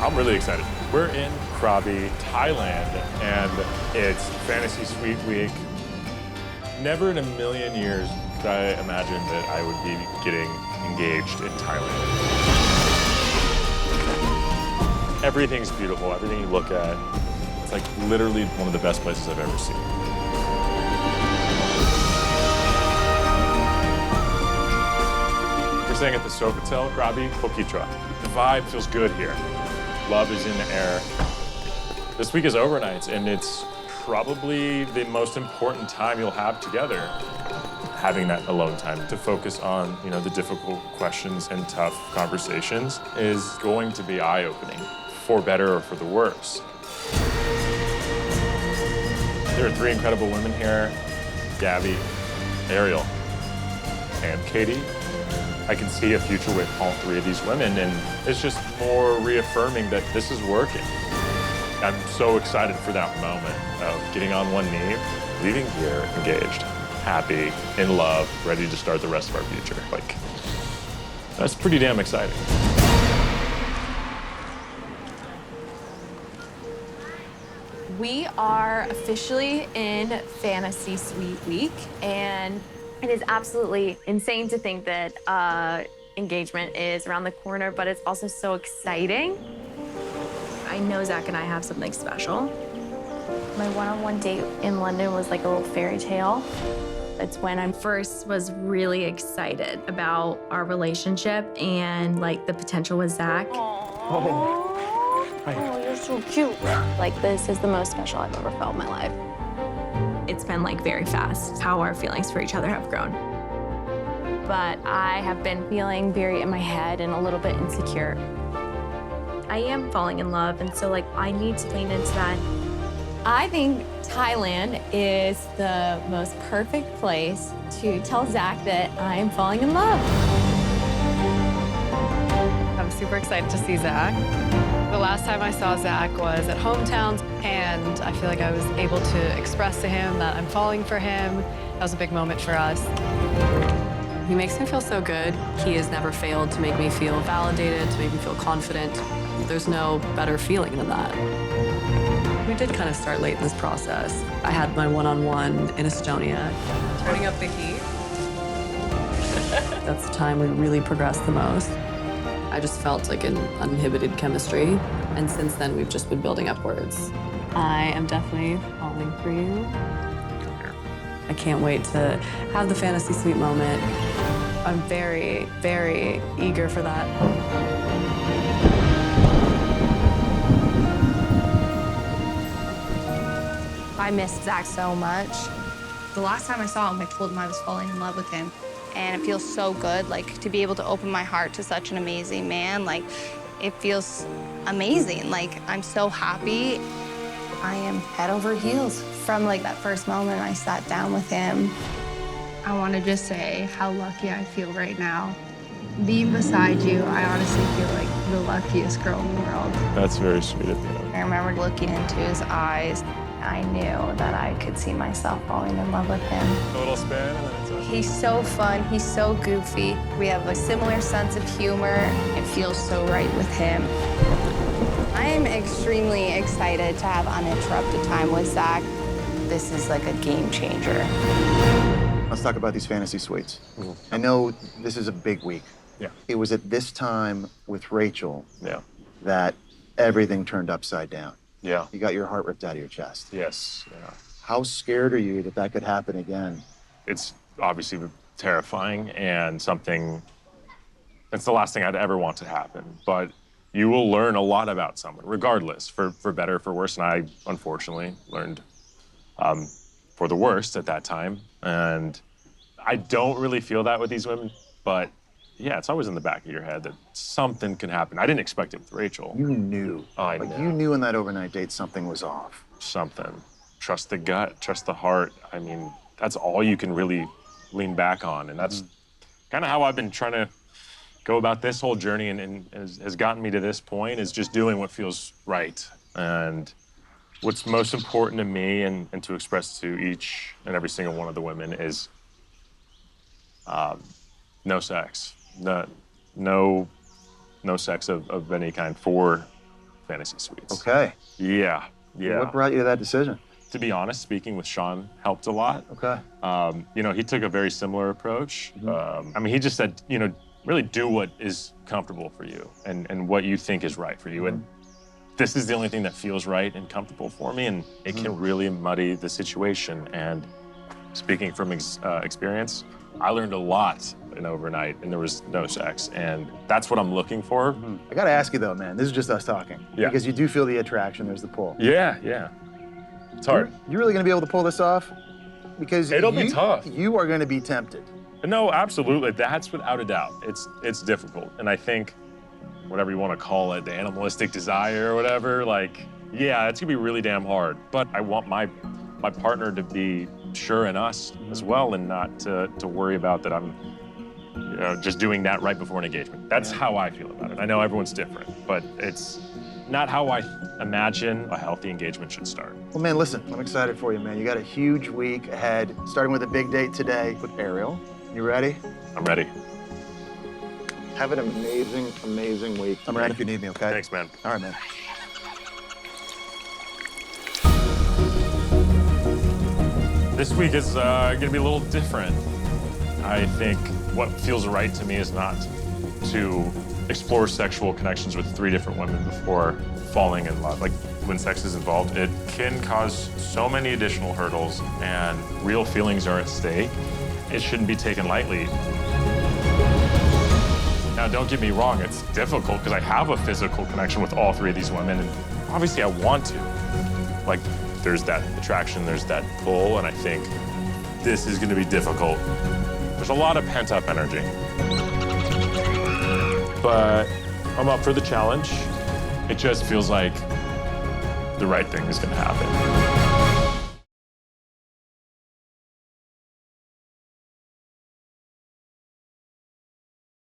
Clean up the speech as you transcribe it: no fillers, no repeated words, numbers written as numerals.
I'm really excited. We're in Krabi, Thailand, and it's Fantasy Suite Week. Never in a million years could I imagine that I would be getting engaged in Thailand. Everything's beautiful, everything you look at. It's like literally one of the best places I've ever seen. We're staying at the Sofitel Krabi Phuket. The vibe feels good here. Love is in the air. This week is overnights, and it's probably the most important time you'll have together. Having that alone time to focus on, the difficult questions and tough conversations is going to be eye-opening, for better or for the worse. There are three incredible women here: Gabi, Ariel, and Kaity. I can see a future with all three of these women, and it's just more reaffirming that this is working. I'm so excited for that moment of getting on one knee, leaving here engaged, happy, in love, ready to start the rest of our future. That's pretty damn exciting. We are officially in Fantasy Suite Week, and it is absolutely insane to think that engagement is around the corner, but it's also so exciting. I know Zach and I have something special. My one-on-one date in London was like a little fairy tale. It's when I first was really excited about our relationship and the potential with Zach. Oh, you're so cute. This is the most special I've ever felt in my life. It's been very fast how our feelings for each other have grown. But I have been feeling very in my head and a little bit insecure. I am falling in love, and so I need to lean into that. I think Thailand is the most perfect place to tell Zach that I am falling in love. I'm super excited to see Zach. The last time I saw Zach was at Hometowns, and I feel like I was able to express to him that I'm falling for him. That was a big moment for us. He makes me feel so good. He has never failed to make me feel validated, to make me feel confident. There's no better feeling than that. We did kind of start late in this process. I had my one-on-one in Estonia. Turning up the heat. That's the time we really progressed the most. I just felt like an uninhibited chemistry. And since then, we've just been building upwards. I am definitely falling for you. I can't wait to have the Fantasy Suite moment. I'm very, very eager for that. I missed Zach so much. The last time I saw him, I told him I was falling in love with him. And it feels so good, to be able to open my heart to such an amazing man. It feels amazing. I'm so happy. I am head over heels. From that first moment I sat down with him, I want to just say how lucky I feel right now. Being beside you, I honestly feel like the luckiest girl in the world. That's very sweet of you. I remember looking into his eyes. I knew that I could see myself falling in love with him. A little spin, and then it's over. He's so fun, he's so goofy. We have a similar sense of humor. It feels so right with him. I am extremely excited to have uninterrupted time with Zach. This is a game changer. Let's talk about these fantasy suites. I know this is a big week. Yeah. It was at this time with Rachel Yeah. that everything turned upside down. Yeah. You got your heart ripped out of your chest. Yes. Yeah. How scared are you that that could happen again? It's obviously terrifying and something that's the last thing I'd ever want to happen. But you will learn a lot about someone, regardless, for better or for worse. And I, unfortunately, learned for the worst at that time. And I don't really feel that with these women, but yeah, it's always in the back of your head that something can happen. I didn't expect it with Rachel. You knew. I know. You knew in that overnight date something was off. Something. Trust the gut, trust the heart. I mean, that's all you can really lean back on. And that's kind of how I've been trying to go about this whole journey and has gotten me to this point, is just doing what feels right. And what's most important to me and to express to each and every single one of the women is no sex. No sex of any kind for fantasy suites. Okay. Yeah, yeah. What brought you to that decision? To be honest, speaking with Sean helped a lot. Okay. You know, he took a very similar approach. I mean, he just said, you know, really do what is comfortable for you and what you think is right for you. And this is the only thing that feels right and comfortable for me, and it can really muddy the situation. And speaking from experience, I learned a lot in overnight, and there was no sex, and that's what I'm looking for. I gotta ask you though, man, this is just us talking. Yeah. Because you do feel the attraction, there's the pull. Yeah, yeah. It's hard. You really gonna be able to pull this off? Because It'll be tough. You are gonna be tempted. No, absolutely. That's without a doubt. It's difficult, and I think whatever you want to call it, the animalistic desire or whatever, like, yeah, it's gonna be really damn hard. But I want my partner to be sure in us as well, and not to worry about that I'm just doing that right before an engagement. That's how I feel about it. I know everyone's different, but it's not how I imagine a healthy engagement should start. Well, man, listen, I'm excited for you, man. You got a huge week ahead, starting with a big date today with Ariel. You ready? I'm ready. Have an amazing, amazing week. I'm around if you need me, okay? Thanks, man. All right, man. This week is gonna be a little different. I think what feels right to me is not to explore sexual connections with 3 different women before falling in love. Like, when sex is involved, it can cause so many additional hurdles, and real feelings are at stake. It shouldn't be taken lightly. Now, don't get me wrong, it's difficult because I have a physical connection with all 3 of these women, and obviously I want to. Like, there's that attraction, there's that pull, and I think this is gonna be difficult. There's a lot of pent-up energy. But I'm up for the challenge. It just feels like the right thing is gonna happen.